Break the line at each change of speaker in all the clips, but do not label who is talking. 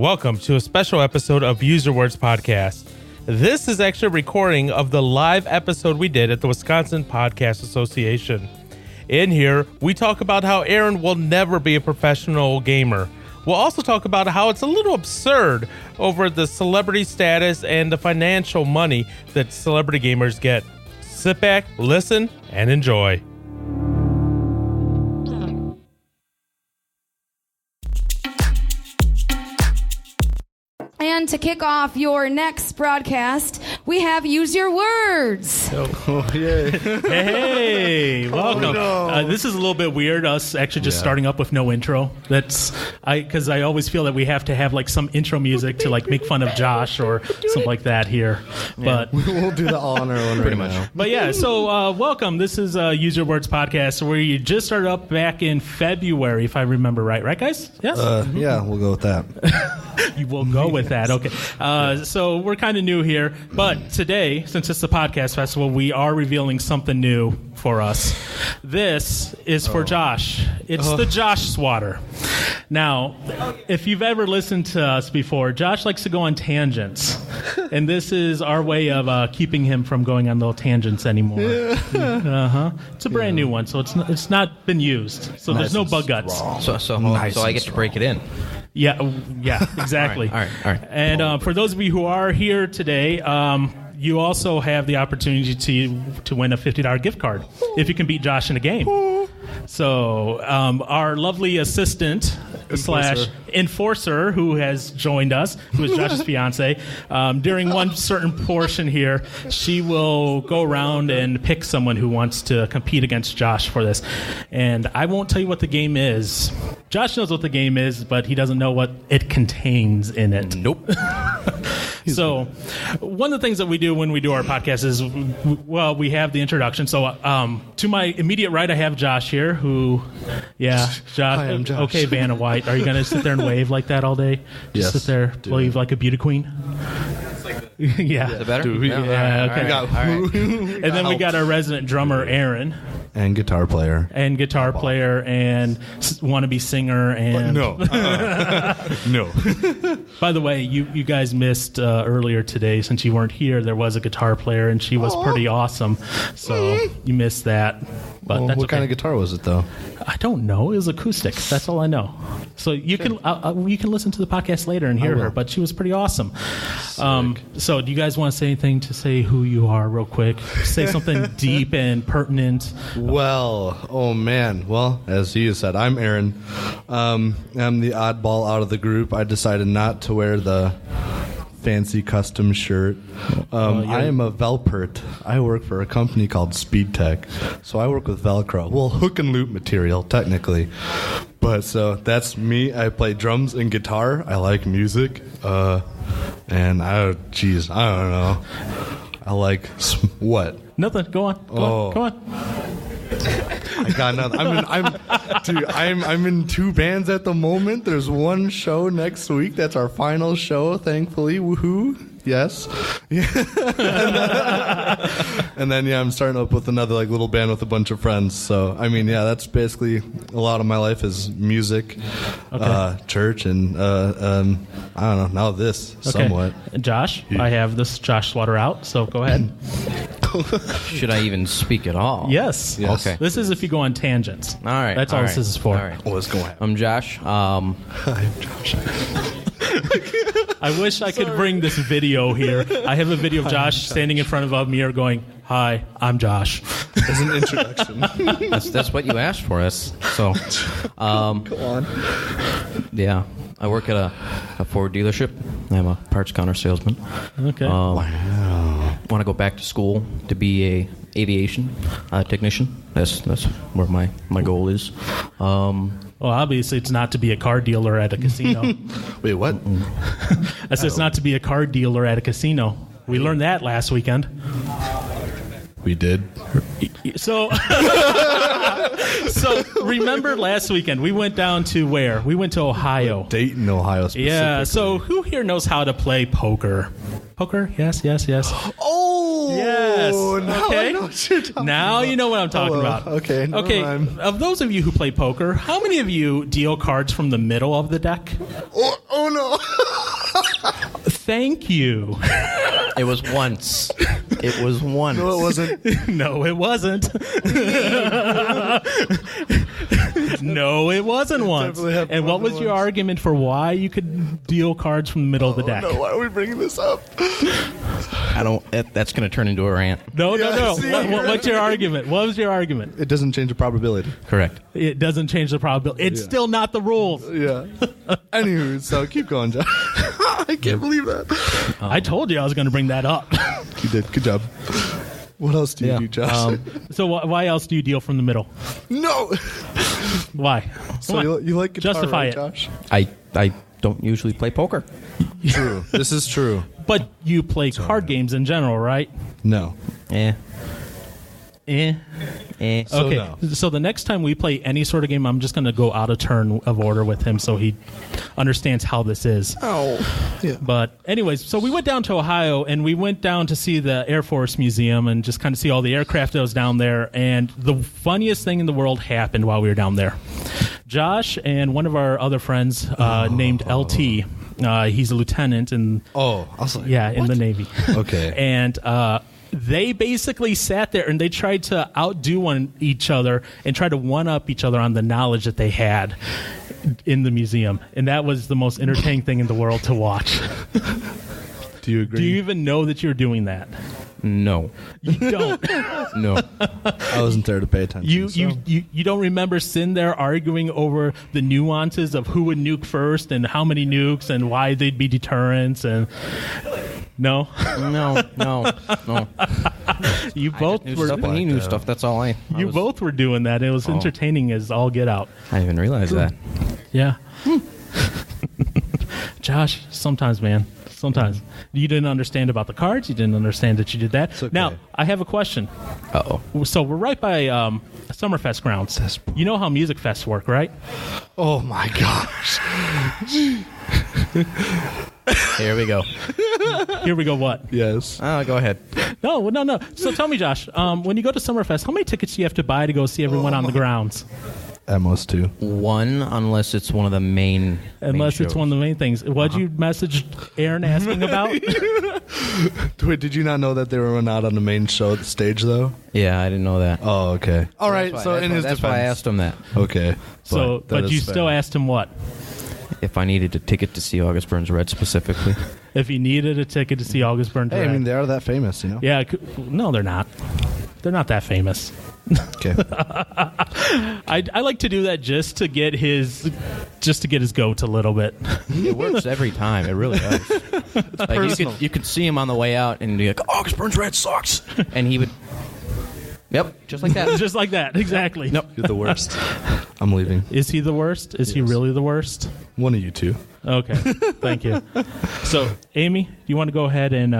Welcome to a special episode of Use Your Words Podcast. This is actually a recording of the live episode we did at the Wisconsin Podcast Association. In here, we talk about how Aaron will never be a professional gamer. We'll also talk about how it's a little absurd over the celebrity status and the financial money that celebrity gamers get. Sit back, listen, and enjoy.
And to kick off your next broadcast, we have Use Your Words.
Oh, yeah.
Hey, welcome.
Oh, no.
This is a little bit weird, us actually just starting up with no intro. Because I always feel that we have to have like some intro music to like make fun of Josh or something like that here. But
We'll do the all on our own pretty much.
But yeah, so welcome. This is Use Your Words Podcast, where you just started up back in February, if I remember right. Right, guys? Yes?
Yeah, we'll go with that.
You will go with that. Okay. So we're kind of new here. But today, since it's the podcast festival, we are revealing something new for us. This is for Josh. It's the Josh Swatter. Now, if you've ever listened to us before, Josh likes to go on tangents. And this is our way of keeping him from going on little tangents anymore. It's a brand new one, so it's not been used. So there's no bug guts.
So I get to break it in.
Yeah, exactly.
All right.
And for those of you who are here today, you also have the opportunity to win a $50 gift card if you can beat Josh in a game. So our lovely assistant / enforcer who has joined us, who is Josh's fiance, during one certain portion here, she will go around and pick someone who wants to compete against Josh for this. And I won't tell you what the game is. Josh knows what the game is, but he doesn't know what it contains in it.
Nope.
So one of the things that we do when we do our podcast is, well, we have the introduction. So to my immediate right, I have Josh here who, Josh.
Hi, I'm Josh.
Okay, Vanna White. Are you going to sit there and wave like that all day?
Yes.
Just sit there, wave like a beauty queen? Yeah.
Is it better?
Yeah, okay.
All right.
And then we got our resident drummer, Aaron.
And guitar player.
And guitar player and wannabe singer. And
No. No.
By the way, you guys missed earlier today, since you weren't here, there was a guitar player, and she was pretty awesome. So you missed that. But that's
What
okay.
kind of guitar was it, though?
I don't know. It was acoustic. That's all I know. So you can listen to the podcast later and hear her, but she was pretty awesome. So do you guys want to say anything to say who you are real quick? Say something deep and pertinent.
Well, oh man. Well, as he said, I'm Aaron. I'm the oddball out of the group. I decided not to wear the fancy custom shirt. I am a Velpert. I work for a company called Speed Tech. So I work with Velcro. Well, hook and loop material, technically. But so that's me. I play drums and guitar. I like music. And I don't know. I like what?
Nothing. Go on. Go on.
I got nothing. I'm in two bands at the moment. There's one show next week. That's our final show, thankfully. Woohoo! Yes. And then I'm starting up with another like little band with a bunch of friends. So I mean, that's basically a lot of my life is music, church, and I don't know. Now this somewhat.
Josh, I have this Josh Swatter out. So go ahead.
Should I even speak at all?
Yes.
Okay.
This is if you go on tangents.
All right.
That's all this is for.
All right.
What's going on?
I'm Josh.
I'm Josh.
I wish I could bring this video here. I have a video of Josh standing in front of a mirror going, "Hi, I'm Josh."
As an introduction.
That's what you asked for us. So,
Go on.
yeah, I work at a Ford dealership. I'm a parts counter salesman.
Okay.
Wow.
Want to go back to school to be a aviation technician. That's where my goal is.
Well, obviously, it's not to be a car dealer at a casino.
Wait, what?
I said it's not to be a car dealer at a casino. We learned that last weekend.
We did.
So remember last weekend, we went down to where? We went to Ohio.
Dayton, Ohio specifically.
Yeah, so who here knows how to play poker? Poker? Yes.
Oh!
Yes.
Now
Okay.
I know what you're talking
Now
about.
you know what I'm talking about.
Okay, never
Okay,
mind.
of those of you who play poker, how many of you deal cards from the middle of the deck?
Oh no!
Thank you.
It was once. It was once.
No, it wasn't.
No, it wasn't. No, it wasn't once.
definitely happened
And what
more
was
than
your
once.
argument for why you could deal cards from the middle of the deck?
No, why are we bringing this up?
I don't. That's going to turn into a rant.
No.
see,
What's your argument? What was your argument?
It doesn't change the probability.
Correct.
It doesn't change the probability. It's
Yeah.
still not the rules.
Yeah. Anywho, so keep going, John. I can't believe that.
I told you I was going to bring that up.
You did. Good job. What else do you do, Josh?
So why else do you deal from the middle?
no.
Why?
So
Come on.
you like guitar,
Justify
right,
it.
Josh?
I don't usually play poker.
True. This is true.
But you play card games in general, right?
No.
Eh.
Eh.
So
Okay,
no.
so the next time we play any sort of game, I'm just going to go out of turn of order with him so he understands how this is.
Oh. Yeah.
But anyways, so we went down to Ohio and we went down to see the Air Force Museum and just kind of see all the aircraft that was down there. And the funniest thing in the world happened while we were down there. Josh and one of our other friends named LT, he's a lieutenant in
Oh, I was like,
in the Navy.
Okay.
And they basically sat there and they tried to outdo each other and try to one-up each other on the knowledge that they had in the museum. And that was the most entertaining thing in the world to watch.
Do you agree?
Do you even know that you're doing that?
No.
You don't.
No.
I wasn't there to pay attention.
You don't remember sitting there arguing over the nuances of who would nuke first and how many nukes and why they'd be deterrents and no.
No.
You both
New
were
stuff and he knew stuff. That's all I was-
both were doing that. It was entertaining as all get out.
I didn't even realize that.
Yeah. Josh, sometimes, man. Sometimes. You didn't understand about the cards. You didn't understand that you did that.
okay.
Now, I have a question.
Uh-oh.
So we're right by Summerfest grounds. You know how music fests work, right?
Oh my gosh.
Here we go.
Here we go, what?
Yes.
Go ahead.
No. So tell me, Josh, when you go to Summerfest, how many tickets do you have to buy to go see everyone on the grounds?
At most two.
One, unless it's one of the main.
Unless it's one of the main things. What'd you message Aaron asking about?
Wait, did you not know that they were not on the main show stage though?
Yeah, I didn't know that.
Oh, okay. All right.
That's
So
why-
in his
that's why I
defense,
asked him that.
okay.
But
that
you
is
still
fair.
asked him what?
If I needed a ticket to see August Burns Red specifically.
If he needed a ticket to see August Burns
Hey, I
Red.
mean, they are that famous, you know.
Yeah, no, they're not. They're not that famous.
Okay.
I like to do that just to get his goat a little bit.
It works every time. It really does. Like you could see him on the way out and be like, August Burns Red sucks. And he would. Yep, just like that.
Just like that, exactly.
Nope.
You're the worst. I'm leaving.
Is he the worst? Is he really the worst?
One of you two.
Okay, thank you. So, Amy, you want to go ahead and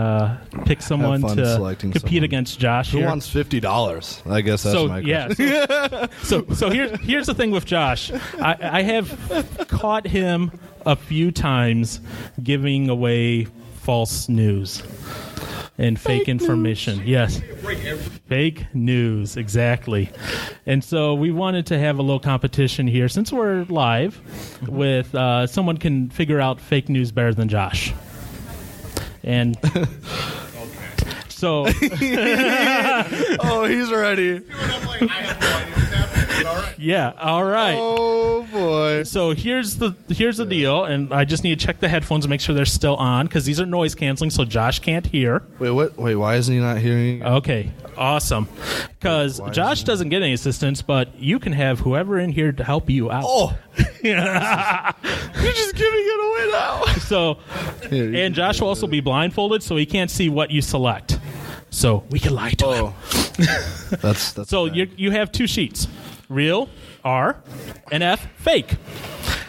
pick someone
fun
to
selecting
compete
someone.
against Josh
Who
here?
wants $50? I guess that's
So
my question.
yeah, so here's the thing with Josh. I have caught him a few times giving away false news and fake information. Yes, fake news, exactly. And so we wanted to have a little competition here since we're live with someone can figure out fake news better than Josh. And so
Oh, he's ready.
yeah, all right.
Oh boy.
So here's the deal, and I just need to check the headphones and make sure they're still on because these are noise canceling, so Josh can't hear.
Wait, what? Wait, why isn't he not hearing?
Okay, awesome. Because Josh doesn't get any assistance, but you can have whoever in here to help you out.
Oh, you're just giving it away now.
So,
Here, you
and Josh will also be blindfolded, so he can't see what you select. So we can lie to him.
Oh, that's
So
bad.
you have two sheets, real, R, and F, fake.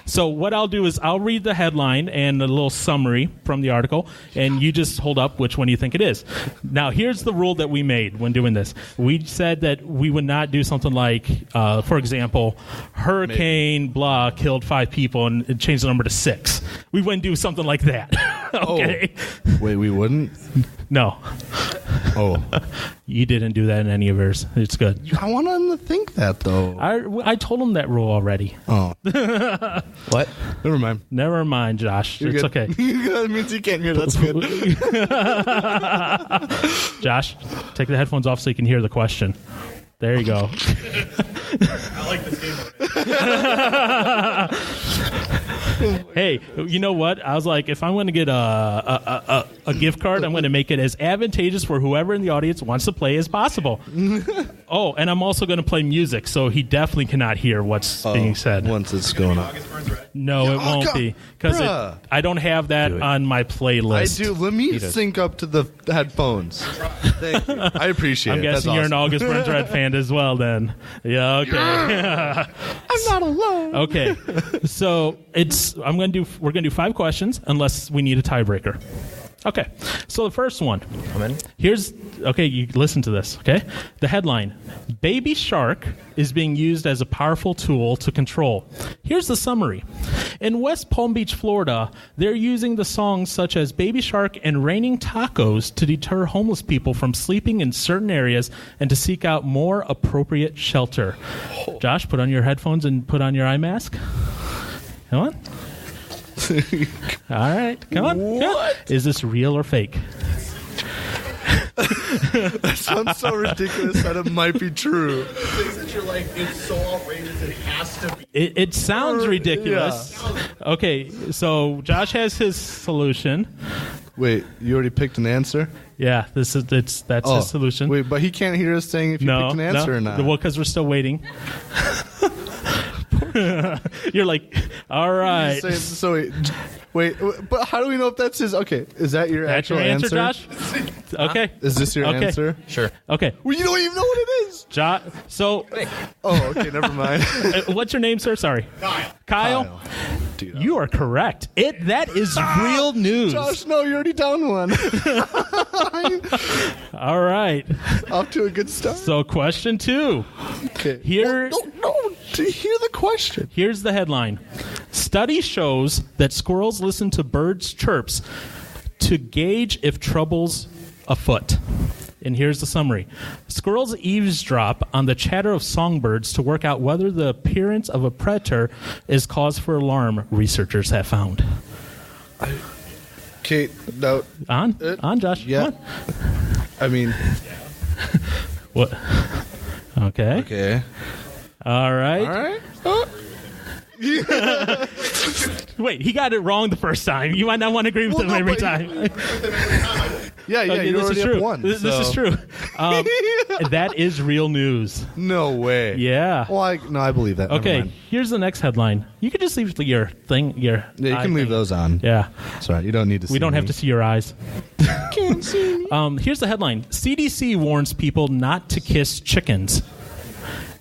So what I'll do is I'll read the headline and a little summary from the article, and you just hold up which one you think it is. Now, here's the rule that we made when doing this. We said that we would not do something like, for example, Hurricane blah killed 5 people and changed the number to 6. We wouldn't do something like that. Okay?
Wait, we wouldn't?
No.
Oh,
You didn't do that in any of yours. It's good.
I want him to think that though.
I told him that rule already.
Oh,
What?
never mind.
Never mind, Josh.
You're
It's
good.
okay.
That means you can't hear. That's good.
Josh, take the headphones off so you can hear the question. There you go.
I like this game.
Hey, you know what? I was like, if I'm going to get a gift card, I'm going to make it as advantageous for whoever in the audience wants to play as possible. Oh, and I'm also going to play music, so he definitely cannot hear what's being said.
Once it's going on.
No, it won't
God,
be because
bruh.
I don't have that on my
I
playlist.
do. Let me sync up to the headphones. Thank you. I appreciate
I'm
it.
guessing
That's
you're an
awesome.
August Burns Red fan as well, then. Yeah, okay.
I'm not alone.
Okay, so we're gonna do 5 questions unless we need a tiebreaker. Okay, so the first one. You listen to this, okay? The headline, Baby Shark is being used as a powerful tool to control. Here's the summary. In West Palm Beach, Florida, they're using the songs such as Baby Shark and Raining Tacos to deter homeless people from sleeping in certain areas and to seek out more appropriate shelter. Josh, put on your headphones and put on your eye mask. Come on. All right, come on.
What?
Is this real or fake?
That sounds so ridiculous that it might be true.
Things that you're like, it's so outrageous, it has to be.
It sounds ridiculous. Okay, so Josh has his solution.
Wait, you already picked an answer?
Yeah, that's his solution.
Wait, but he can't hear us saying if you picked an answer or not.
Well, because we're still waiting. You're like, all right.
So wait, but how do we know if that's his? Okay, is that your
That's
actual
your answer, Josh? Okay.
Is this your
Okay.
answer?
Sure.
Okay.
Well, you don't even know what it is.
Josh. So,
Oh, okay, never mind.
what's your name, sir? Sorry. Kyle.
Dude,
You are correct. That is real news.
Josh, no, you already down one.
All right.
Off to a good start.
So, question 2.
Okay.
Here-
No, to hear the question.
Here's the headline. Study shows that squirrels listen to birds' chirps to gauge if trouble's afoot. And here's the summary. Squirrels eavesdrop on the chatter of songbirds to work out whether the appearance of a predator is cause for alarm, researchers have found.
Okay, no.
On, Josh.
Yeah.
Come on.
I mean,
What? Okay.
okay.
All right.
All right.
Wait, he got it wrong the first time. You might not want to agree with him
no,
every
but-
time.
Yeah,
Okay,
you
this
already
is
have
true.
one.
This is
so-
true. That is real news.
No way.
Yeah.
Well, I believe that. Never
Okay,
mind.
here's the next headline. You can just leave your thing.
Yeah, you
eye
can leave
thing.
those on.
Yeah,
Sorry, you don't need to see
we don't have
me.
to see your eyes.
Can't see me.
Here's the headline: CDC warns people not to kiss chickens.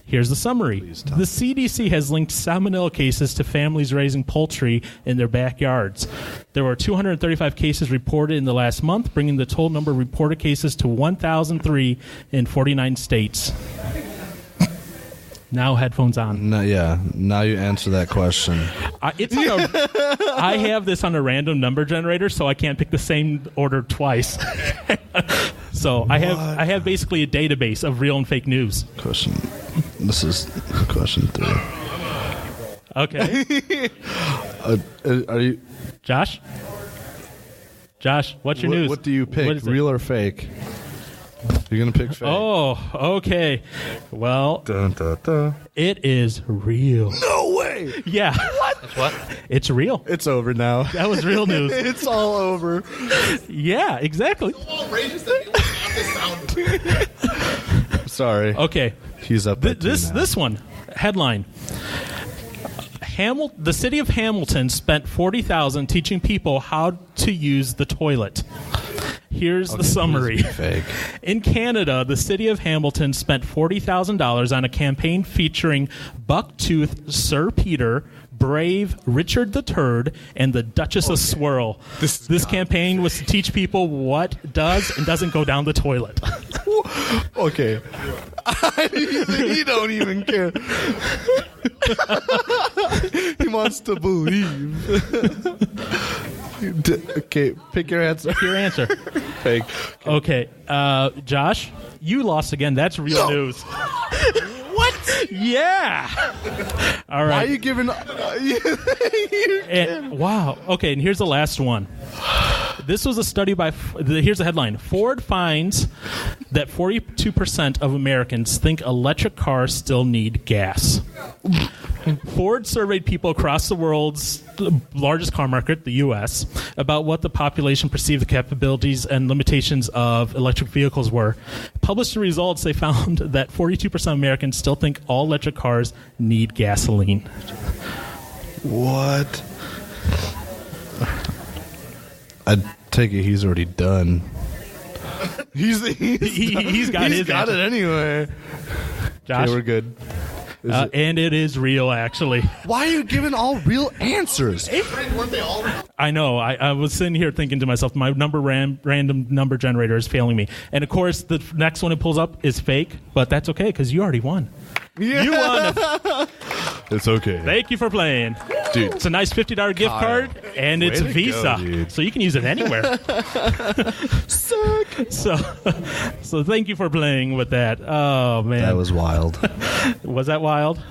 Here's the summary. The CDC has linked salmonella cases to families raising poultry in their backyards. There were 235 cases reported in the last month, bringing the total number of reported cases to 1,003 in 49 states. Now headphones on.
No, yeah. Now you answer that question.
I have this on a random number generator, so I can't pick the same order twice. So I have basically a database of real and fake news.
Question. This is question 3.
Okay,
Are you?
Josh, what's your news?
What do you
What
pick?
is it?
Real or fake? You're gonna pick fake.
Oh, okay. Well,
Dun, dun, dun.
it is real.
No way.
Yeah.
What?
It's real.
It's over now.
That was real news.
It's all over.
Yeah, exactly.
Outrageous that you have this sound.
Sorry.
Okay.
He's up. at 2 now.
This one headline. The city of Hamilton spent $40,000 teaching people how to use the toilet. Here's the summary.
Please be fake.
In Canada, the city of Hamilton spent $40,000 on a campaign featuring Bucktooth Sir Peter, Brave Richard III, and the Duchess of Swirl. This campaign was to teach people what does and doesn't go down the toilet.
Okay. He don't even care. He wants to believe. Okay, pick your answer.
Your answer.
Fake.
Okay, Josh, you lost again. That's real news. What? Yeah. All right.
Why are you giving?
Wow. Okay, and here's the last one. This was a study by. Here's the headline: Ford finds that 42% of Americans think electric cars still need gas. Ford surveyed people across the world's largest car market, the U.S., about what the population perceived the capabilities and limitations of electric vehicles were. Published the results, they found that 42% of Americans still think all electric cars need gasoline.
What? I take it he's already done. He's got
his
got
answer.
it anyway.
Josh?
Okay, we're good.
And it is real, actually.
Why are you giving all real answers?
I know. I was sitting here thinking to myself, my random number generator is failing me. And, of course, the next one it pulls up is fake, but that's okay because you already won.
Yeah.
You won.
It's okay.
Thank you for playing.
Dude.
It's a nice $50 gift card, and it's
Way to
Visa.
go, dude.
So you can use it anywhere. So thank you for playing with that. Oh, man.
That was wild.
Was that wild?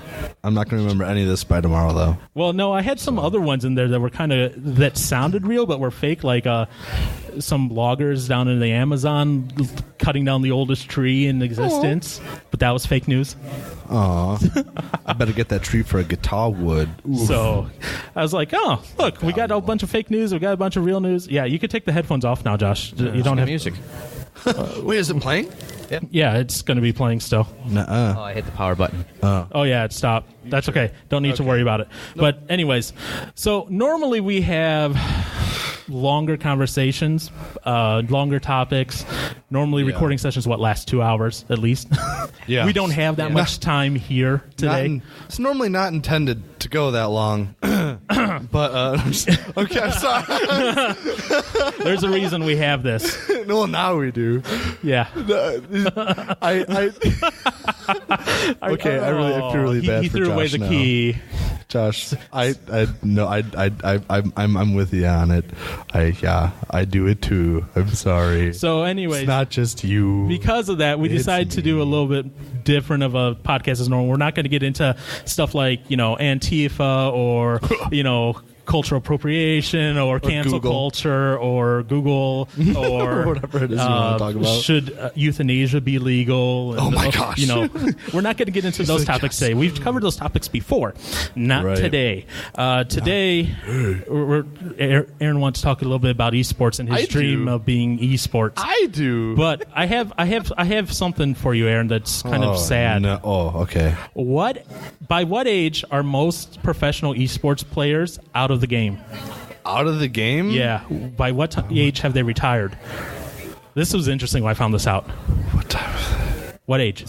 I'm not going to remember any of this by tomorrow, though.
Well, no, I had some other ones in there that were that sounded real but were fake, like some loggers down in the Amazon cutting down the oldest tree in existence. But that was fake news.
Aw. I better get that tree for a guitar wood. Oof.
So I was like, oh, look, we got a bunch of fake news. We got a bunch of real news. Yeah, you could take the headphones off now, Josh. You don't have
music.
Wait, is it playing?
Yeah, it's going to be playing still.
Nuh-uh.
Oh, I hit the power button.
Oh, yeah, it stopped. That's okay. Don't need to worry about it. But anyways, so normally we have longer conversations, longer topics. Normally recording sessions, last 2 hours at least?
Yeah.
We don't have that much time here today.
It's normally not intended to go that long. But, okay, I'm sorry.
There's a reason we have this.
Well, now we do.
Yeah.
I feel really bad
he
for
threw
Josh
away the
now.
key.
Josh, I'm with you on it. I do it too. I'm sorry.
So anyways,
it's not just you.
Because of that, we
It's
decided to do a little bit different of a podcast as normal. We're not going to get into stuff like, Antifa or, cultural appropriation or cancel
Google.
culture or Google or
whatever it is you want to talk about.
Should euthanasia be legal?
Oh my gosh.
We're not going to get into those topics today. We've covered those topics before, not
Right.
today. Today, Aaron wants to talk a little bit about esports and his
I
dream
do.
of being esports.
I do.
But I have something for you, Aaron, that's kind of sad.
No. Oh, okay.
By what age are most professional esports players out of the game?
Out of the game?
Yeah. By what age have they retired? This was interesting when I found this out.
What time is it?
What age?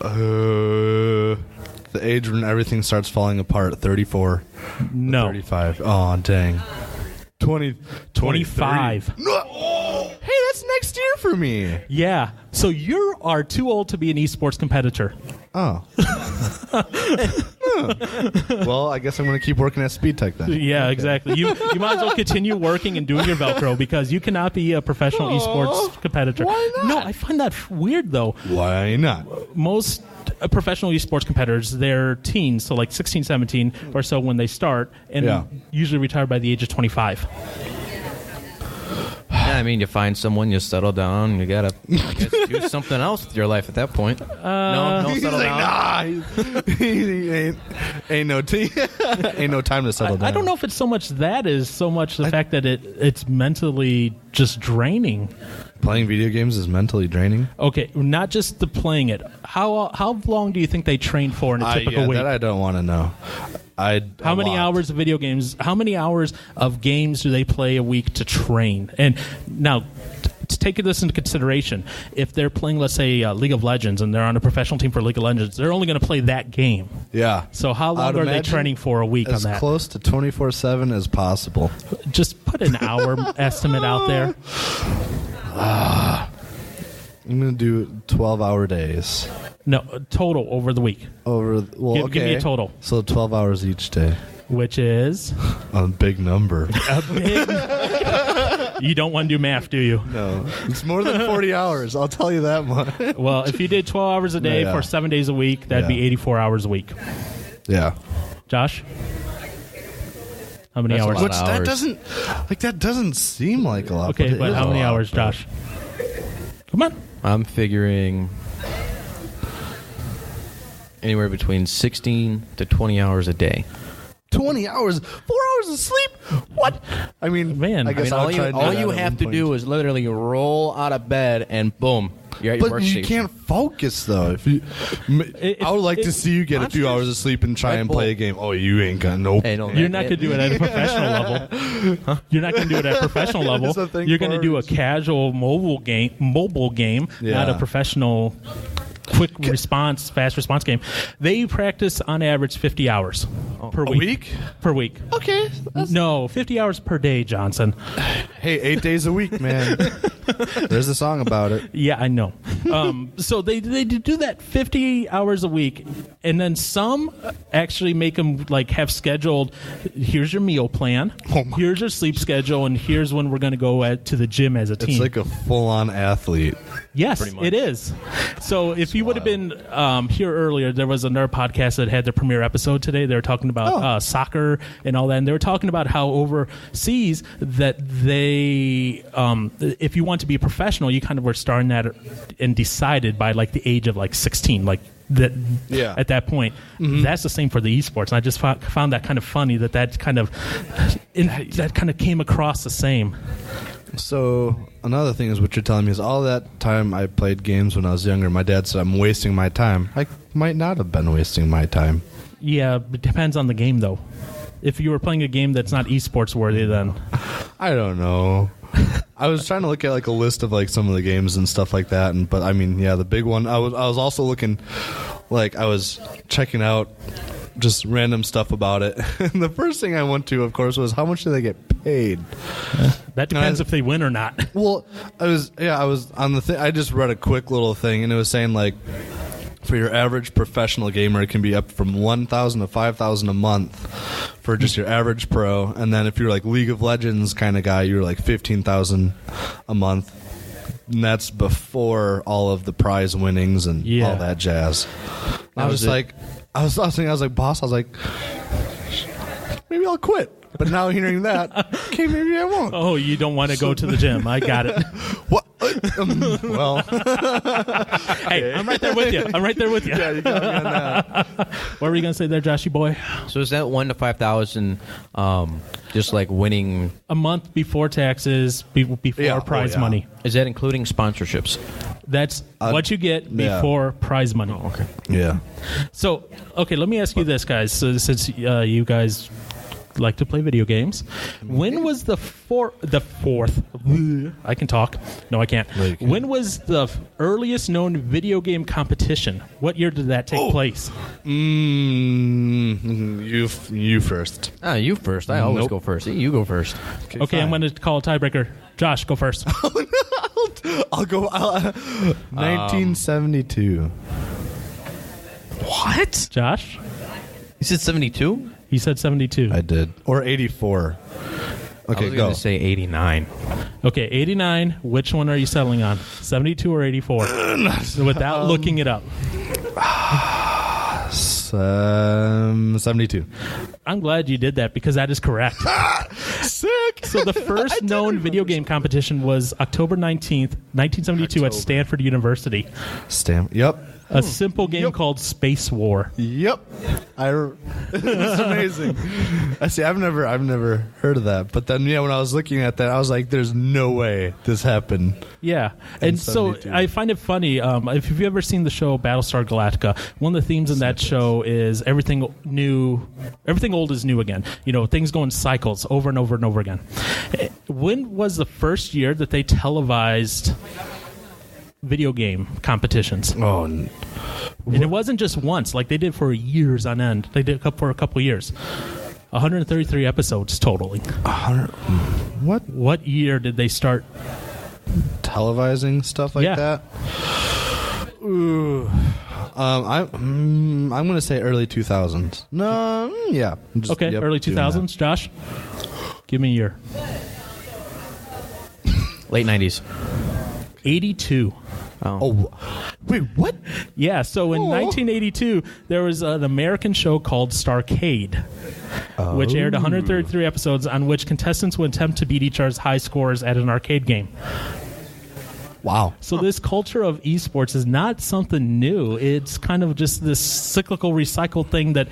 The age when everything starts falling apart, 34.
No.
35. Oh, dang.
25.
30. No. Hey, that's next year for me.
Yeah. So you are too old to be an esports competitor.
Oh. Well, I guess I'm going to keep working at Speed Tech then.
Yeah, exactly. You might as well continue working and doing your Velcro because you cannot be a professional esports competitor.
Why not?
No, I find that weird, though.
Why not?
Most professional esports competitors, they're teens, so like 16, 17 or so when they start, and usually retire by the age of 25.
Yeah, I mean, you find someone, you settle down, you gotta do something else with your life at that point. No,
He's
settle
like,
down.
nah. Ain't no time to settle down.
I don't know if it's so much that is so much the fact that it's mentally just draining.
Playing video games is mentally draining.
Okay, not just the playing it. How long do you think they train for in a typical week?
That I don't want to know.
How many hours of video games? How many hours of games do they play a week to train? And now, to take this into consideration, if they're playing, let's say, League of Legends, and they're on a professional team for League of Legends, they're only going to play that game.
Yeah.
So how long are they training for a week on that?
As close to 24/7 as possible.
Just put an hour estimate out there.
I'm going to do 12-hour days.
No, total over the week.
Give me a
total.
So 12 hours each day.
which is
A big number.
a big. You don't want to do math, do you?
No, it's more than 40 hours. I'll tell you that much.
Well, if you did 12 hours a day
Yeah.
for 7 days a week, that'd be
Yeah.
84 hours a week.
Yeah.
Josh? How many
That's a
hours?
lot.
Which that
Hours.
doesn't seem like a lot.
Okay,
it
but
is
how
a
many
lot,
hours,
but-
Josh? Come on.
I'm figuring anywhere between 16 to 20 hours a day.
20 hours, 4 hours of sleep. What? I mean,
Man.
I
I
guess
mean,
I'll
all
try
you,
to do
all
that
you
at
have
one
to
point.
do is literally roll out of bed and boom, you're at your
But
workstation.
you can't focus though. If you, I would like to see you get a few
Monsters.
hours of sleep and try
Red
and
Bull.
play a game. Oh, you ain't gonna. Nope.
Hey, no,
You're not going to do it at a professional level. You're not going to do it at a professional level.
It's a thing
You're going to do a
for-
casual mobile game, not
Yeah.
a professional quick response, fast response game. They practice on average 50 hours per
A
week.
week?
Per week.
Okay.
No, 50 hours per day, Johnson.
Hey, 8 days a week, man. There's a song about it.
Yeah, I know. So they do that 50 hours a week, and then some actually make them like have scheduled. Here's your meal plan.
Oh my-
Here's your sleep schedule, and here's when we're going to go to the gym as a team.
It's like a full-on athlete.
Yes,
Pretty much.
it is. So if you would have been here earlier, there was another podcast that had their premiere episode today. They were talking about soccer and all that, and they were talking about how overseas that they, if you want to be a professional, you kind of were starting that and decided by like the age of like 16, like that.
Yeah.
At that point, that's the same for the esports, and I just found that kind of funny that kind of came across the same.
So another thing is what you're telling me is all that time I played games when I was younger. My dad said I'm wasting my time. I might not have been wasting my time.
Yeah, it depends on the game, though. If you were playing a game that's not esports worthy, then
I don't know. I was trying to look at like a list of like some of the games and stuff like that, but I mean, yeah, the big one. I was also looking, like I was checking out just random stuff about it. And the first thing I went to, of course, was how much do they get paid?
that depends if they win or not.
Well, I was on the thing. I just read a quick little thing, and it was saying like, for your average professional gamer, it can be up from $1,000 to $5,000 a month for just your average pro, and then if you're like League of Legends kind of guy, you're like $15,000 a month, and that's before all of the prize winnings and
Yeah.
all that jazz. I was just like, I was like, boss, I was like, maybe I'll quit. But now hearing that, okay, maybe I won't.
Oh, you don't want to go to the gym. I got it.
What? Well,
Hey, I'm right there with you.
yeah, you got me on that.
What were you going to say there, Joshy boy?
So is that 1 to 5,000 just like winning?
A month before taxes, before
Yeah.
prize
Oh, yeah.
money.
Is that including sponsorships?
That's what you get
yeah.
before prize money.
Okay.
Yeah.
So, okay, let me ask you this, guys. So, since you guys like to play video games, when was the fourth? I can talk. No, I can't.
No, you can't.
When was the earliest known video game competition? What year did that take place?
You first.
Ah, you first. I always
Nope.
go first. You go first.
Okay, I'm
fine.
going to call a tiebreaker. Josh, go first.
I'll go. 1972.
What?
Josh,
You said 72?
he said 72.
I did. Or 84.
I
Okay,
was
go.
going to say 89.
Okay, 89. Which one are you settling on? 72 or 84? Without looking it up.
72.
I'm glad you did that because that is correct.
Sick.
So the first known video game competition was October 19th, 1972 at Stanford University.
Stamp. Yep.
A simple game called Space War.
Yep. It's amazing. I see. I've never heard of that. But then, yeah, when I was looking at that, I was like, "There's no way this happened."
Yeah, and so
72.
I find it funny. If you've ever seen the show Battlestar Galactica, one of the themes in that show is everything new, everything old is new again. You know, things go in cycles over and over and over again. When was the first year that they televised video game competitions?
Oh,
And it wasn't just once; like they did for years on end. They did for a couple years. 133 episodes totaling.
100. What?
What year did they start?
Televising stuff like
Yeah.
that? Ooh. I'm going to say early 2000s. No, yeah.
Okay,
yep,
early
doing that.
2000s. Josh, give me a year.
Late 90s.
82.
Oh, wait, what?
Yeah, so in 1982, there was an American show called Starcade, which aired 133 episodes on which contestants would attempt to beat each other's high scores at an arcade game.
Wow.
So this culture of esports is not something new. It's kind of just this cyclical, recycled thing that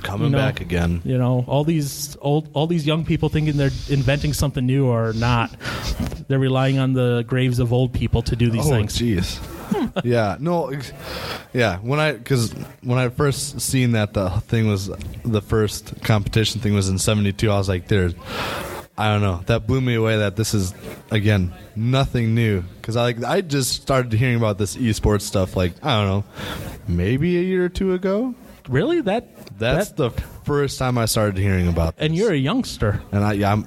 Coming back again.
You know, all these young people thinking they're inventing something new are not. They're relying on the graves of old people to do these things.
Jeez. Yeah. No. Yeah. When I first seen that the first competition thing was in '72, I was like, I don't know. That blew me away that this is, again, nothing new. Because I just started hearing about this esports stuff, like, I don't know, maybe a year or two ago.
Really?
That's the first time I started hearing about this.
And you're a youngster.
And I'm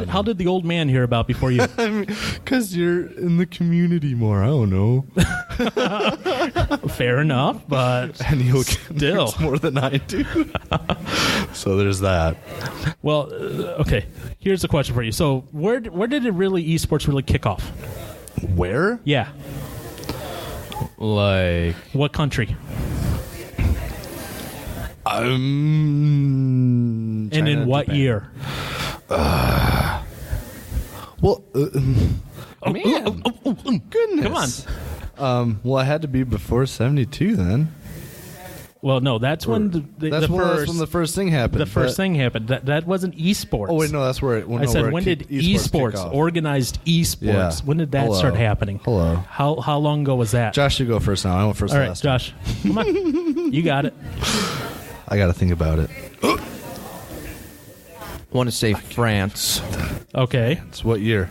How did the old man hear about before you?
Because you're in the community more. I don't know.
Fair enough, but
And he'll
still
get more than I do. So there's that.
Well, okay. Here's a question for you. So where did esports really kick off?
Where?
Yeah.
Like,
What country?
China,
And in what
Japan.
year?
Well,
man.
goodness.
Come on.
Well, it had to be before '72 then.
Well, no, that's when
That's when the first thing happened.
the first thing happened. That wasn't esports.
Oh wait, no, that's where it.
I said, when did esports,
organized?
organized esports,
Yeah.
when did that
Hello.
start happening?
Hello.
How long ago was that?
Josh, you go first now. I went first
All right,
last time.
Josh, come on. You got it.
I got to think about it.
I want to say France.
Okay.
It's what year?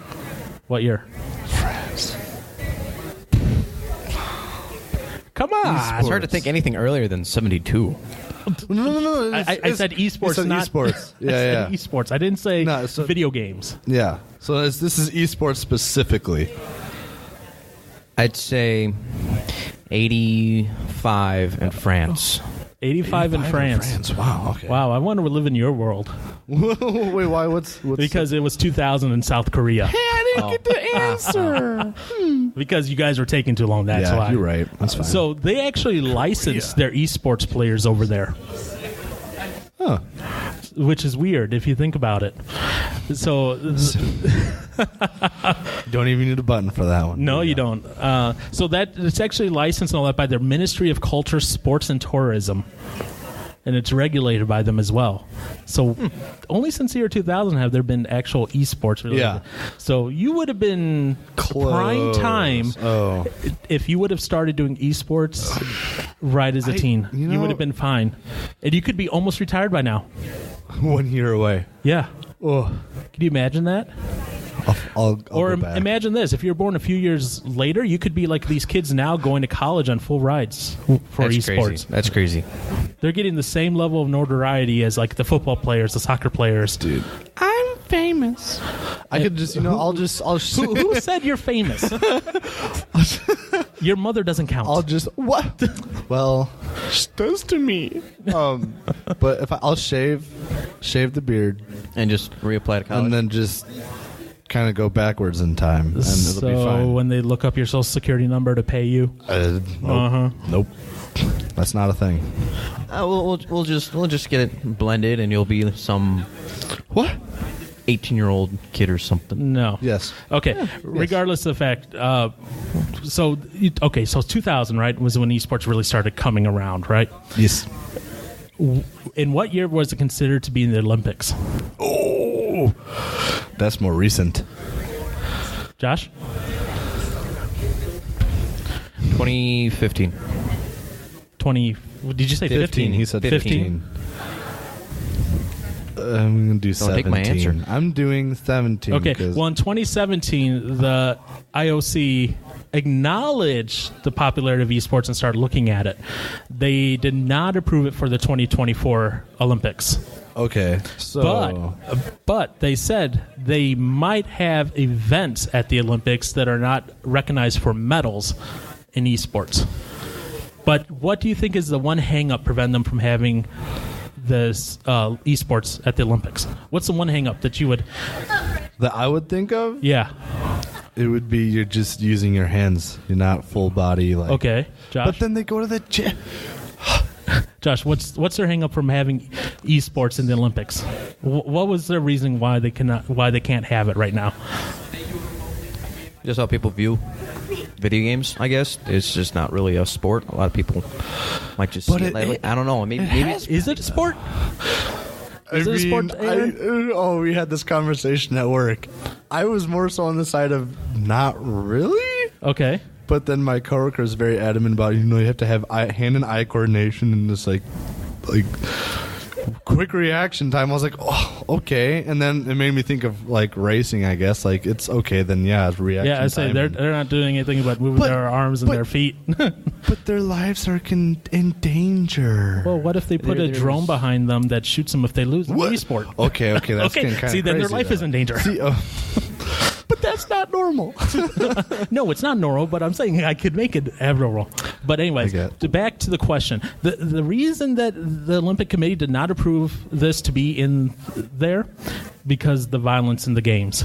What year? Come on.
It's hard to think anything earlier than 72.
No.
I said esports,
you said
not
esports.
I
Yeah,
said esports. I didn't say
No, so-
video games.
yeah. So this is esports specifically.
I'd say 85 in France.
85 in France.
Wow. Okay.
Wow, I want to live in your world
Wait, why? What's
because it was 2000 in South Korea.
I didn't get the answer.
Because you guys were taking too long. That's
yeah,
why.
you're right. That's fine.
So they actually licensed their esports players over there,
huh.
which is weird if you think about it. So
Don't even need a button for that one.
no, you don't. So that it's actually licensed and all that by their Ministry of Culture, Sports, and Tourism. And it's regulated by them as well. So only since the year 2000 have there been actual esports related.
Yeah.
So you would have been prime time
Oh.
if you would have started doing esports right as a teen.
you
You
know-
would have been fine. And you could be almost retired by now.
1 year away.
Yeah.
Oh.
Can you imagine that?
I'll
Or
go back.
imagine this. If you were born a few years later, you could be like these kids now going to college on full rides for
That's
esports.
crazy. That's crazy.
They're getting the same level of notoriety as like the football players, the soccer players.
Dude.
I'm famous.
I could just, I'll
Who said you're famous? Your mother doesn't count.
I'll just what? Well, she does to me. But if I'll shave the beard,
And just reapply to college.
and then just kind of go backwards in time, and it'll
so
be fine.
when they look up your social security number to pay you,
Nope. Nope. That's not a thing.
we'll just get it blended, and you'll be some
What?
18-year-old kid or something.
no.
Yes.
Okay. Regardless of the fact, so 2000, right, was when esports really started coming around, right?
Yes.
In what year was it considered to be in the Olympics?
Oh, that's more recent.
Josh?
2015.
20. Did you say 15?
He said
15.
15. I'm gonna do
Don't
17.
take my answer.
I'm doing 17.
Okay.
'cause-
Well, in 2017, the IOC acknowledged the popularity of esports and started looking at it. They did not approve it for the 2024 Olympics.
okay. So
But they said they might have events at the Olympics that are not recognized for medals in esports. But what do you think is the one hang-up preventing them from having this esports at the Olympics? What's the one hang-up that you would...
That I would think of?
Yeah.
It would be you're just using your hands. You're not full body. Like.
Okay, Josh.
But then they go to the gym.
Josh, what's their hang-up from having esports in the Olympics? What was their reason why they can't have it right now?
Just how people view video games, I guess. It's just not really a sport. A lot of people might just see it lightly. I don't know. Maybe
Is it a sport? Is it a sport, Aaron?
We had this conversation at work. I was more so on the side of not really.
Okay.
But then my coworker is very adamant about, you have to have hand and eye coordination and this like quick reaction time. I was like, oh, okay. And then it made me think of like racing, I guess. Like it's okay, then it's reaction time.
Yeah, I say they're not doing anything but moving their arms and their feet.
But their lives are in danger.
Well, what if they put a drone behind them that shoots them if they lose in the esport?
Okay, that's getting kind of
See, then their life is in danger.
But that's not normal.
No, it's not normal, but I'm saying I could make it abnormal. But anyways, back to the question. The reason that the Olympic Committee did not approve this to be in there, because the violence in the games.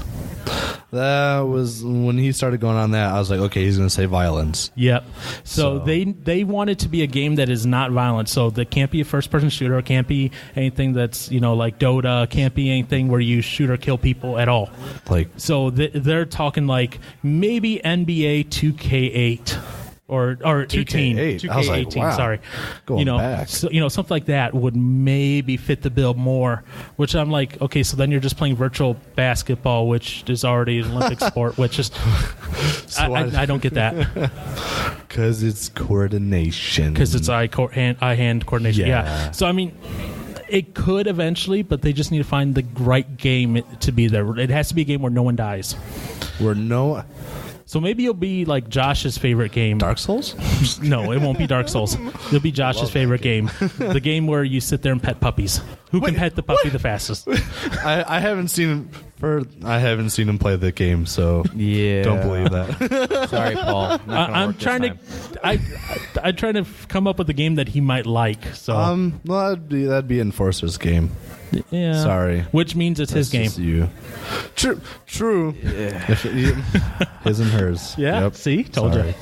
That was when he started going on that. I was like, okay, he's going to say violence.
Yep. So they want it to be a game that is not violent. So that can't be a first-person shooter. It can't be anything that's like Dota. It can't be anything where you shoot or kill people at all. So they're talking like maybe NBA 2K8. Or 18.
2K18. I was like,
18,
wow.
Sorry.
Going back.
So, something like that would maybe fit the bill more, which I'm like, okay, so then you're just playing virtual basketball, which is already an Olympic sport, which is, I don't get that.
Because it's coordination.
Because it's eye-hand coordination.
Yeah.
So, I mean, it could eventually, but they just need to find the right game to be there. It has to be a game where no one dies. So maybe it'll be like Josh's favorite game.
Dark Souls?
No, it won't be Dark Souls. It'll be Josh's favorite game. The game where you sit there and pet puppies. Who can pet the puppy the fastest?
I haven't seen him play the game, so don't believe that.
Sorry, Paul.
I'm trying to come up with a game that he might like. So
well, that'd be Enforcer's game.
Yeah.
Sorry.
Which means it's his game.
Just you. True. Yeah. His and hers.
Yeah.
Yep.
See, told you.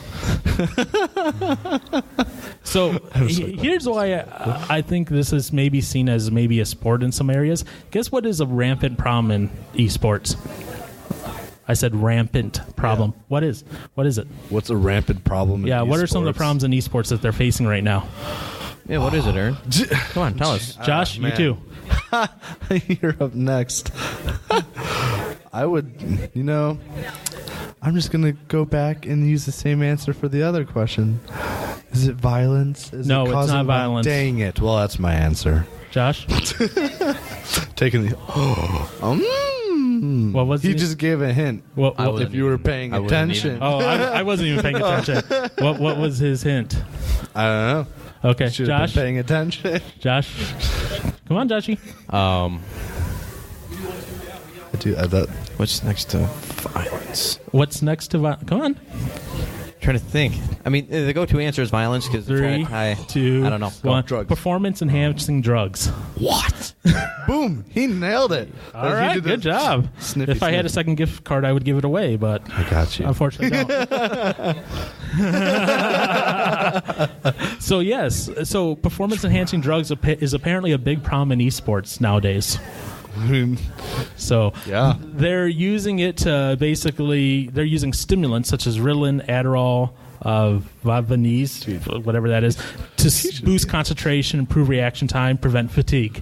So here's why I think this is maybe seen as maybe a sport in some areas. Guess what is a rampant problem in esports? I said rampant problem. Yeah. What is it?
What's a rampant problem in esports?
What are some of the problems in esports that they're facing right now?
Yeah, what is it, Aaron? Come on, tell us.
Josh, you too.
You're up next. I would, I'm just going to go back and use the same answer for the other question. Is it violence?
No, it's not violence.
Dang it. Well, that's my answer.
Josh?
Taking the...
What was
he just gave a hint. If you were paying attention.
I wasn't even paying attention. What was his hint?
I don't know.
Okay,
Should
Josh.
have been paying attention.
Josh, come on, Joshy.
What's next to violence?
What's next to violence? Come on.
Trying to think. I mean, the go-to answer is violence because
3, 2,
I don't know.
1.
Drugs.
Performance-enhancing drugs.
What? Boom! He nailed it.
All right, good job. If I had a second gift card, I would give it away, but
I got you.
Unfortunately, don't. So performance-enhancing drugs is apparently a big problem in esports nowadays. So they're using it to they're using stimulants such as Ritalin, Adderall, Vyvanse, whatever that is, to boost concentration, improve reaction time, prevent fatigue.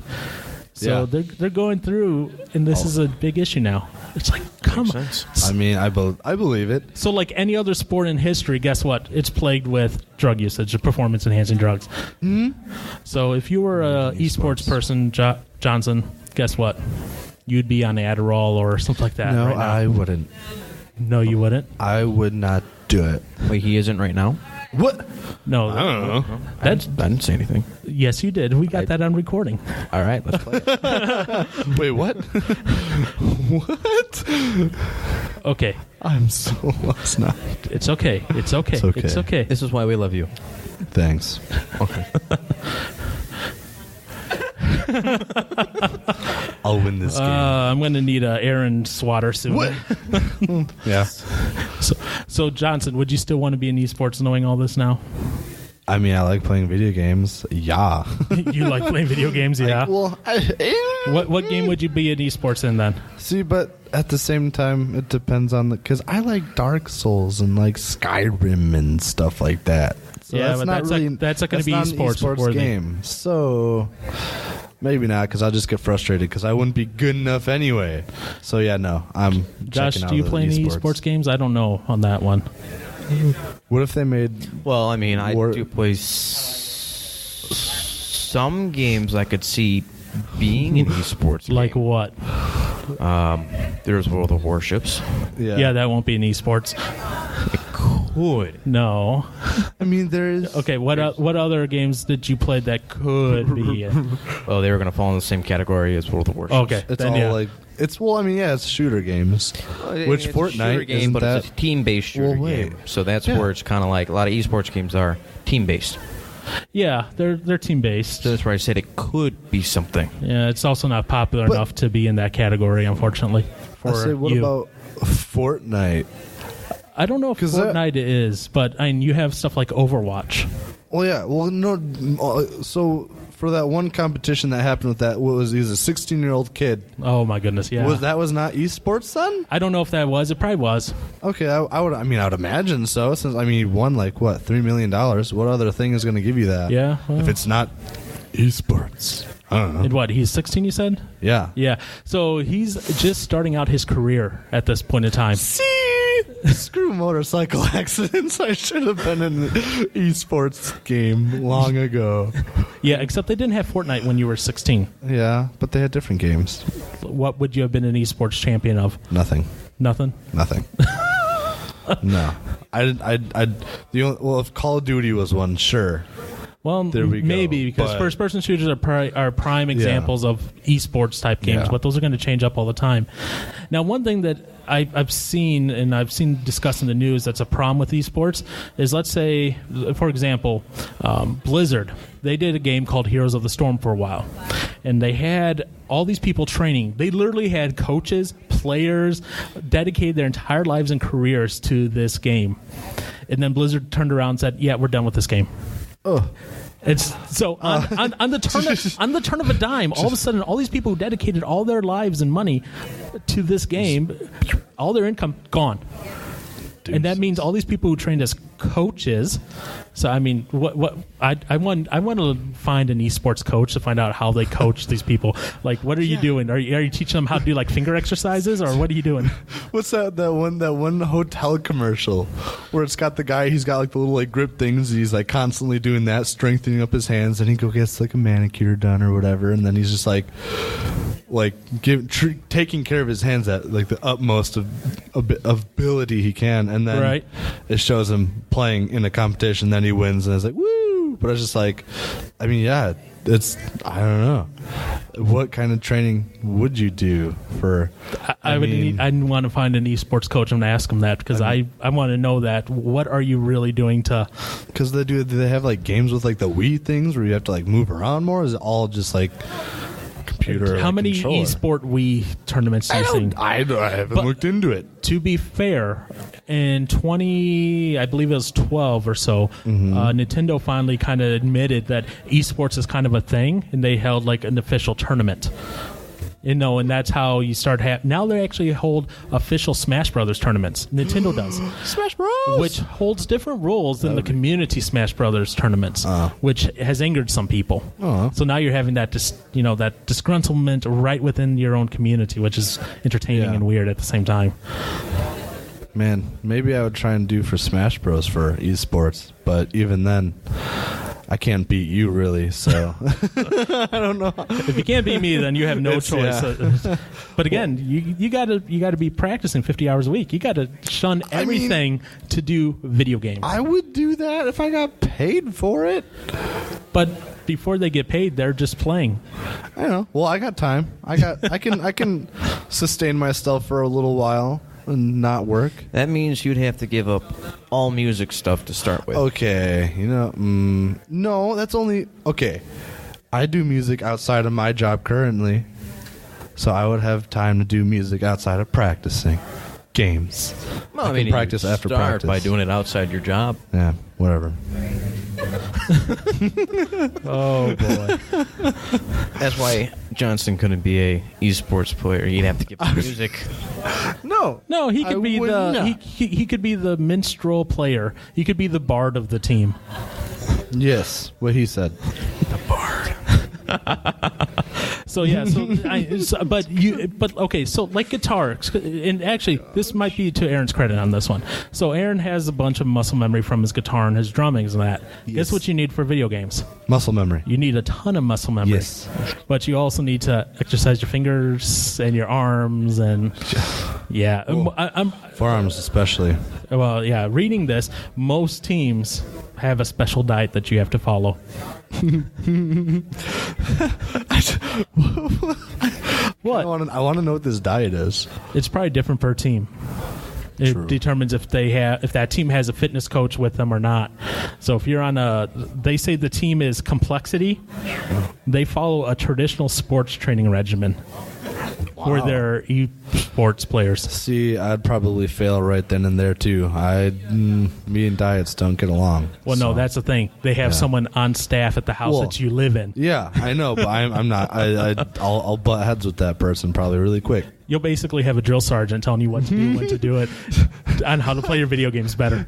So they're going through, and this is a big issue now. It's like, come on.
I mean, I believe it.
So like any other sport in history, guess what? It's plagued with drug usage, performance-enhancing drugs. Mm-hmm. So if you were an esports person, Johnson, guess what? You'd be on Adderall or something like that.
No,
right now.
I wouldn't.
No, you wouldn't?
I would not do it.
Wait, he isn't right now?
What?
No.
I don't know.
I didn't say anything.
Yes, you did. We got that on recording.
All right, let's play it.
Wait, what? What?
Okay.
I'm so lost now.
It's okay. It's okay.
It's okay.
It's okay.
This is why we love you.
Thanks. Okay. I'll win this game.
I'm going to need a Aaron Swatter soon.
What? Yeah.
So, Johnson, would you still want to be in esports knowing all this now?
I mean, I like playing video games. Yeah.
You like playing video games, yeah?
What
game would you be in esports in then?
See, but at the same time, it depends on because I like Dark Souls and like Skyrim and stuff like that. So
Yeah, but that's not gonna be
not an
esports worthy.
game. So maybe not, because I'll just get frustrated because I wouldn't be good enough anyway. So yeah, no, I'm.
Josh,
checking out
do you
the
play any esports games? I don't know on that one.
What if they made?
Well, I mean, I do play some games I could see being in esports.
Like
game.
what?
There's World of Warships.
Yeah, that won't be in esports.
It could.
No.
I mean, there is.
Okay, what other games did you play that could be in?
Oh, they were going to fall in the same category as World of Warships.
Okay,
It's
then,
all
yeah.
like it's it's shooter games. Which
It's a shooter
Fortnite
game,
isn't
but
that?
it's a team-based shooter
wait.
game. So that's
Yeah.
where it's kind of like a lot of esports games are team-based.
Yeah, they're team based.
So that's where I said it could be something.
Yeah, it's also not popular
But-
enough to be in that category, unfortunately.
I
For
say, what
you.
about Fortnite?
I don't know if
'Cause that-
Fortnite is, but I mean, you have stuff like Overwatch.
Well, yeah. Well, no. So for that one competition that happened with that, he was a 16-year-old kid.
Oh my goodness, yeah.
Was not esports then?
I don't know if that was. It probably was.
Okay, I would. I mean, I would imagine so. Since he won like what, $3 million. What other thing is going to give you that?
Yeah. well,
If it's not esports, I don't know.
and what? He's 16. You said?
Yeah.
Yeah. So he's just starting out his career at this point in time.
See, screw motorcycle accidents. I should have been in the esports game long ago.
Yeah, except they didn't have Fortnite when you were 16.
Yeah, but they had different games.
What would you have been an esports champion of?
Nothing.
Nothing.
No. If Call of Duty was one, sure.
Well,
There we go,
maybe because
but-
first-person shooters are prime examples of esports type games,
Yeah.
but those are going to change up all the time. Now, one thing that I've seen discussed in the news that's a problem with esports is, let's say, for example, Blizzard. They did a game called Heroes of the Storm for a while, and they had all these people training. They literally had coaches, players, dedicated their entire lives and careers to this game. And then Blizzard turned around and said, "Yeah, we're done with this game."
Oh.
It's so on the turn of a dime, all of a sudden, all these people who dedicated all their lives and money to this game, all their income gone, and that means all these people who trained as coaches. So I mean, I want to find an esports coach to find out how they coach these people. Like, what are you doing? Are you teaching them how to do like finger exercises, or what are you doing?
What's that one hotel commercial where it's got the guy, he's got like the little like grip things, and he's like constantly doing that, strengthening up his hands, and he gets like a manicure done or whatever, and then he's just like taking care of his hands at like the utmost of ability he can, and then
Right.
it shows him playing in a competition, then he wins, and it's like woo. But I was just like, I mean, yeah, it's, I don't know, what kind of training would you do for?
I want to find an esports coach. I'm going to ask him that because I want to know that. What are you really doing to?
Because do they have like games with like the Wii things where you have to like move around more? Or is it all just like computer?
How many
controller?
esport Wii tournaments do you think?
I haven't
But-
looked into it.
To be fair, in 2012 or so, Nintendo finally kind of admitted that esports is kind of a thing, and they held like an official tournament. And that's how you start. Now they actually hold official Smash Brothers tournaments. Nintendo does,
Smash Bros.
which holds different rules than the community Smash Brothers tournaments, which has angered some people. So now you're having that that disgruntlement right within your own community, which is entertaining
Yeah.
and weird at the same time.
Man, maybe I would try and do for Smash Bros for esports, but even then, I can't beat you really. So I don't know.
If you can't beat me, then you have no choice.
yeah.
But again, you gotta be practicing 50 hours a week. You gotta shun everything to do video games.
I would do that if I got paid for it.
But before they get paid, they're just playing.
I don't know. Well, I got time. I can sustain myself for a little while, not work?
That means you'd have to give up all music stuff to start with.
Okay, no, that's only okay. I do music outside of my job currently, so I would have time to do music outside of practicing games.
Well,
I can practice
you
after
start
practice
by doing it outside your job.
Yeah, whatever.
Oh boy.
That's why Johnson couldn't be a esports player. You'd have to give up music.
No,
No, he could be
would
the
not.
he could be the minstrel player. He could be the bard of the team.
Yes, what he said.
So yeah, but okay, so like guitar, and actually this might be to Aaron's credit on this one. So Aaron has a bunch of muscle memory from his guitar and his drummings and that.
Yes.
Guess what you need for video games?
Muscle memory.
You need a ton of muscle memory.
Yes.
But you also need to exercise your fingers and your arms and yeah. I'm
Forearms especially.
well, yeah. Reading this, most teams have a special diet that you have to follow. What?
I want to know what this diet is.
It's probably different per team. It
True.
determines if that team has a fitness coach with them or not. So if you're they say the team is complexity. They follow a traditional sports training regimen for their esports players.
See, I'd probably fail right then and there too. Me and diets don't get along.
Well, no,
so.
that's the thing. They have
Yeah.
someone on staff at the house
Well,
that you live in.
Yeah, I know, but I'm not. I'll butt heads with that person probably really quick.
You'll basically have a drill sergeant telling you what to do, when to do it, on how to play your video games better.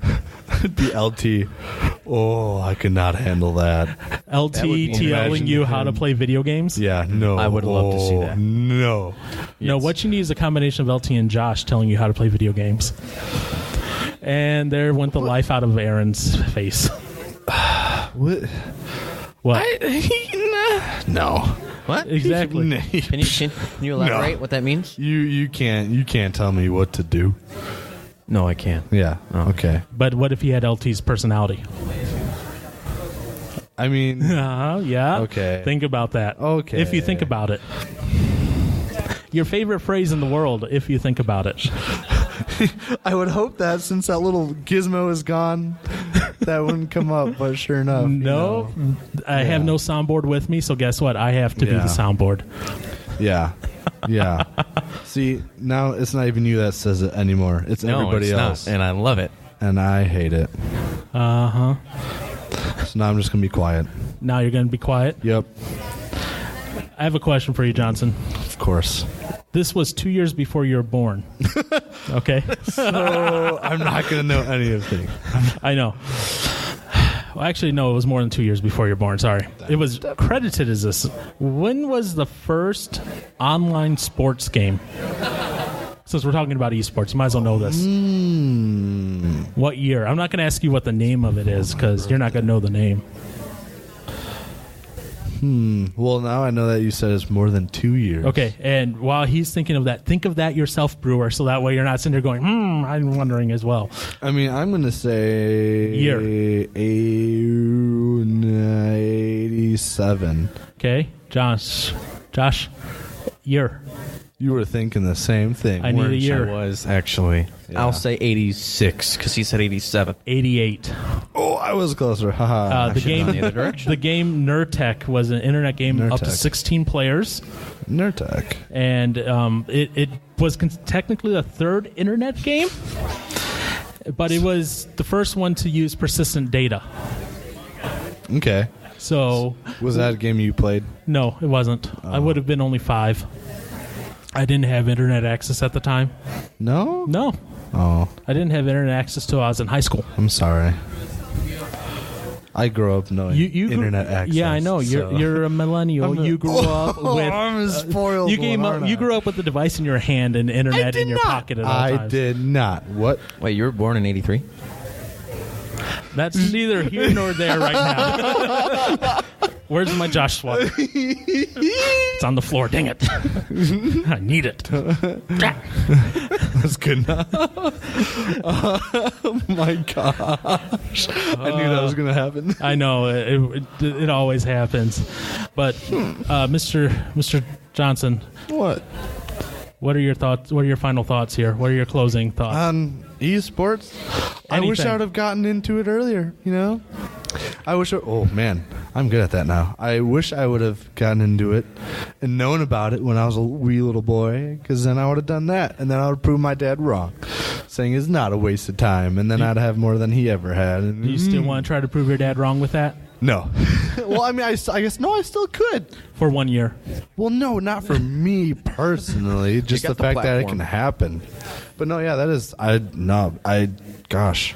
The LT. Oh, I could not handle that.
LT
be
TLing you how to play video games?
Yeah, no.
I would love to see that.
No.
No, what you need is a combination of LT and Josh telling you how to play video games. And there went the life out of Aaron's face.
What?
What?
No.
What?
Exactly.
Can you elaborate what that means?
You can't tell me what to do.
No, I can't.
Yeah.
Oh.
Okay.
But what if he had LT's personality?
I mean,
Yeah.
Okay.
Think about that.
Okay.
If you think about it. Your favorite phrase in the world, if you think about it.
I would hope that since that little gizmo is gone, that wouldn't come up. But sure enough,
No, I have no soundboard with me, so guess what? I have to be the
Yeah.
soundboard.
Yeah. Yeah. See, now it's not even you that says it anymore. It's everybody
it's
else.
not, and I love it.
And I hate it.
Uh-huh.
So now I'm just going to be quiet.
Now you're going to be quiet.
Yep.
I have a question for you, Johnson.
Of course.
This was 2 years before you were born. Okay?
So I'm not going to know anything.
I know. Well, actually, no, it was more than 2 years before you were born. Sorry. It was credited as this. When was the first online sports game? Since we're talking about esports, you might as well know this. What year? I'm not going to ask you what the name of it is because you're not going to know the name.
Well, now I know that you said it's more than 2 years.
Okay, and while he's thinking of that, think of that yourself, Brewer, so that way you're not sitting there going, I'm wondering as well.
I mean, I'm going to say...
Year.
87.
Okay, Josh, year.
You were thinking the same thing.
I need a
weren't you?
year.
I was actually.
Yeah.
I'll say 86 because he said 87.
88.
Oh, I was closer. Haha.
The game,
gone the other direction.
the game Nurtec was an internet game up to
Nurtec.
16 players,
Nurtec.
and it was technically the third internet game, but it was the first one to use persistent data.
Okay.
So
Was that a game you played?
no, it wasn't. I would have been only 5. I didn't have internet access at the time.
No?
No,
Oh,
I didn't have internet access till I was in high school.
I'm sorry. I grew up knowing
You grew-
internet access.
Yeah, I know. You're a millennial. You grew up with.
I'm a spoiled
You
one, aren't I?
You grew up with the device in your hand and internet in your pocket at all
I
times.
did not. What?
Wait, you were born in 83?
That's neither here nor there right now. Where's my Josh swap? It's on the floor. Dang it! I need it.
That's good enough. Oh my gosh. I knew that was going to happen.
I know it always happens, but Mr. Johnson,
What?
What are your thoughts? What are your final thoughts here? What are your closing thoughts?
Esports. I wish I would have gotten into it earlier. Oh man, I'm good at that now. I wish I would have gotten into it and known about it when I was a wee little boy, because then I would have done that, and then I would prove my dad wrong, saying it's not a waste of time, and then I'd have more than he ever had. And,
Do you still want to try to prove your dad wrong with that?
No. Well, I mean, I guess no, I still could.
For 1 year.
Well, no, not for me personally. Just the fact that it can happen. But no, yeah, that is. Gosh,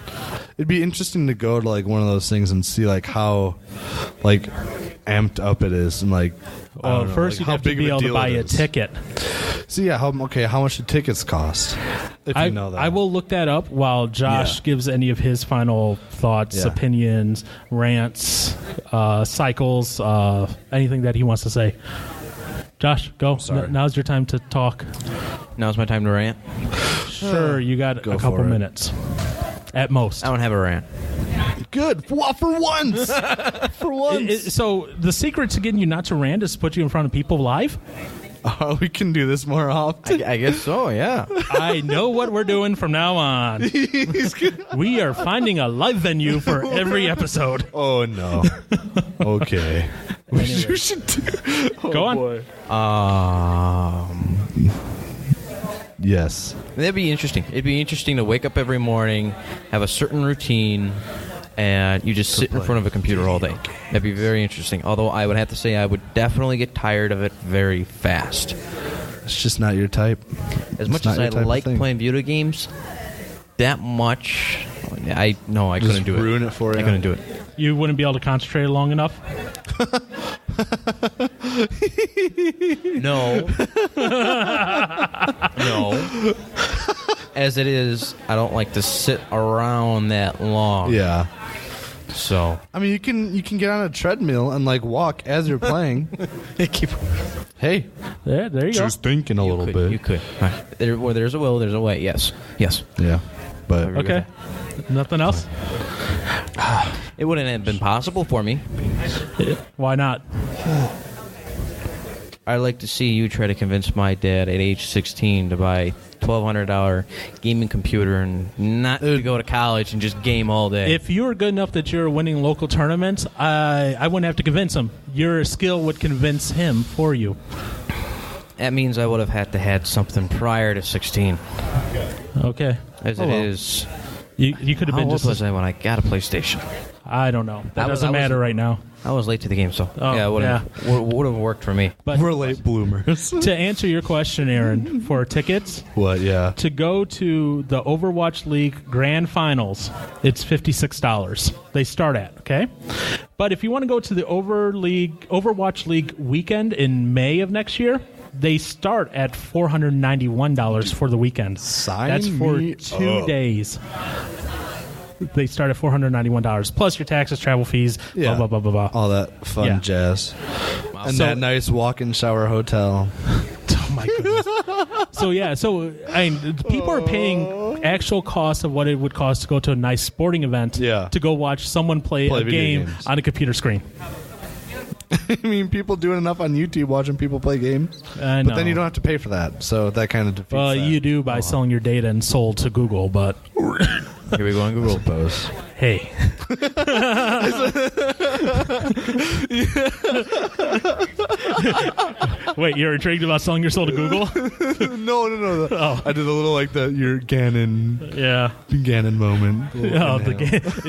it'd be interesting to go to like one of those things and see like how like amped up it is, and like.
Well, first
like
you have to be able to buy a ticket.
So yeah, how much do tickets cost? If you know that,
I will look that up while Josh gives any of his final thoughts, opinions, rants, cycles, anything that he wants to say. Josh, go. Now's your time to talk.
Now's my time to rant.
Sure, you got a couple minutes at most.
I don't have a rant.
Good. For once. For once.
So the secret to getting you not to rant is to put you in front of people live?
We can do this more often.
I guess so, yeah.
I know what we're doing from now on. We are finding a live venue for every episode.
Oh, no. Okay. You should
go on.
Boy. Yes.
That'd be interesting. It'd be interesting to wake up every morning, have a certain routine, and you just sit in front of a computer all day. That'd be very interesting. Although I would have to say I would definitely get tired of it very fast.
It's just not your type.
As much as I like playing video games, that much, I couldn't do it.
Ruin it for you.
I couldn't do it.
You wouldn't be able to concentrate long enough?
No. No. As it is, I don't like to sit around that long.
Yeah.
So
I mean, you can get on a treadmill and like walk as you're playing. Hey,
there you go.
Just thinking a little bit.
You could. Where there's a will, there's a way. Yes.
Yeah. But
okay. Nothing else?
It wouldn't have been possible for me.
Why not?
I'd like to see you try to convince my dad at age 16 to buy $1,200 gaming computer and not to go to college and just game all day.
If you were good enough that you're winning local tournaments, I wouldn't have to convince him. Your skill would convince him for you.
That means I would have had to had something prior to 16.
Okay.
As it is.
You could have been
How old
just...
was I when I got a PlayStation?
I don't know. That doesn't matter right now.
I was late to the game, so would have worked for me.
But
we're late bloomers.
To answer your question, Aaron, for tickets,
what? Yeah,
to go to the Overwatch League Grand Finals, it's $56. They start at, okay? But if you want to go to the Overwatch League weekend in May of next year, they start at $491 for the weekend. That's for 2 days. They start at $491 plus your taxes, travel fees, blah blah blah blah blah.
All that fun jazz, and that nice walk-in shower hotel.
Oh my goodness! So I mean, people are paying actual cost of what it would cost to go to a nice sporting event. To go watch someone play a game on a computer screen.
I mean, people do it enough on YouTube watching people play games.
I know.
But then you don't have to pay for that, so that kind of defeats that.
You do by selling your data and sold to Google, but...
Here we go on Google.
Suppose.
Hey. Wait, you're intrigued about selling your soul to Google?
No. Oh. I did a little like your Ganon.
Yeah.
Ganon moment.
Oh,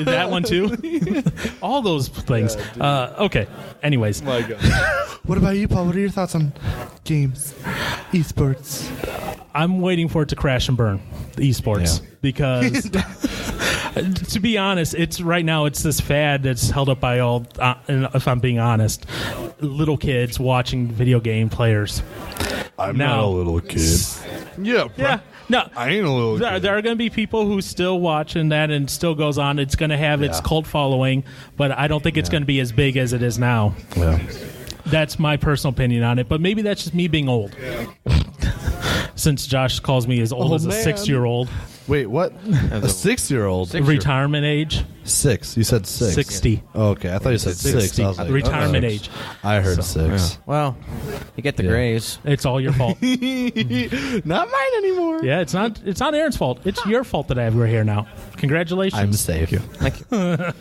that one too? All those things. Okay. Anyways.
My God. What about you, Paul? What are your thoughts on games? Esports?
I'm waiting for it to crash and burn, the esports, because to be honest, it's this fad that's held up by all, if I'm being honest, little kids watching video game players.
I'm not a little kid. Yeah.
No,
I ain't a little kid.
There are going to be people who still watching that and still goes on. It's going to have its cult following, but I don't think it's going to be as big as it is now.
Yeah.
That's my personal opinion on it, but maybe that's just me being old. Since Josh calls me as old as a 6-year-old.
Wait, what? A 6-year-old?
Retirement age.
6. You said 6.
60.
Oh, okay, I thought you said 6.
60.
I was like,
Retirement
oh.
age.
I heard 6.
Well, you get the grays.
It's all your fault.
Not mine anymore.
Yeah, it's not Aaron's fault. It's your fault that I have gray hair now. Congratulations.
I'm safe.
Thank you.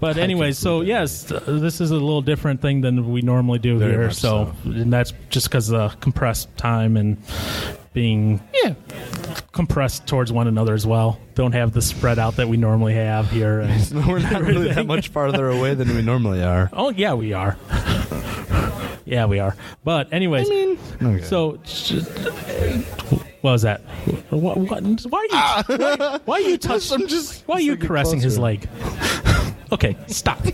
But anyway, so yes, this is a little different thing than we normally do
Very
here.
much
So, and that's just because of the compressed time and being compressed towards one another as well. Don't have the spread out that we normally have here. And
We're not really that much farther away than we normally are.
oh yeah, we are. Yeah, we are. But anyways,
Okay.
so what was that? Why are you touching? Why are you caressing his leg? Okay, stop.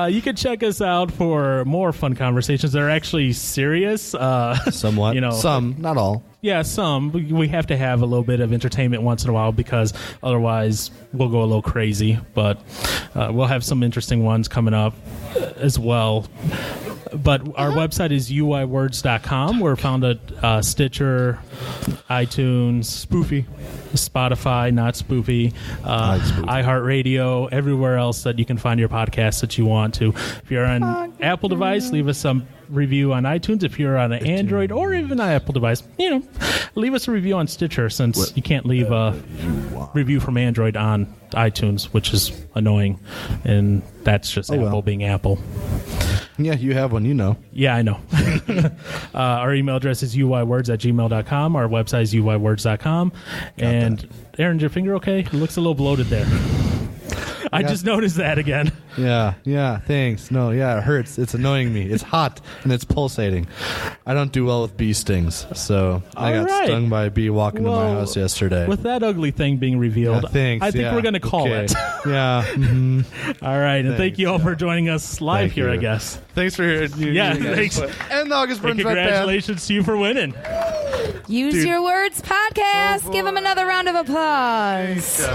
You can check us out for more fun conversations that are actually serious.
Somewhat.
You know,
some, not all.
Yeah, some. We have to have a little bit of entertainment once in a while because otherwise we'll go a little crazy. But we'll have some interesting ones coming up as well. But our website is uiwords.com. We're found at Stitcher, iTunes,
Spoofy,
Spotify, not Spoofy, iHeartRadio, everywhere else that you can find your podcasts that you want to. If you're on Apple device, leave us some review on iTunes. If you're on an Android or even an Apple device, leave us a review on Stitcher since you can't leave a review from Android on iTunes, which is annoying. And that's just Apple being Apple.
Yeah, you have one,
Yeah, I know. Our email address is uiwords@gmail.com. Our website is uiwords.com. And Aaron, is your finger okay? It looks a little bloated there. I just noticed that again.
Yeah, thanks. No, it hurts. It's annoying me. It's hot and it's pulsating. I don't do well with bee stings, so I got stung by a bee walking to my house yesterday.
With that ugly thing being revealed,
thanks.
I think we're going to call it.
Yeah. Mm-hmm.
All right, and thank you all for joining us live
Thank
here,
you.
I guess.
Thanks for hearing.
Thanks.
And the August Burns
And
Red Band.
congratulations to you for winning.
Use Your Words podcast. Give them another round of applause.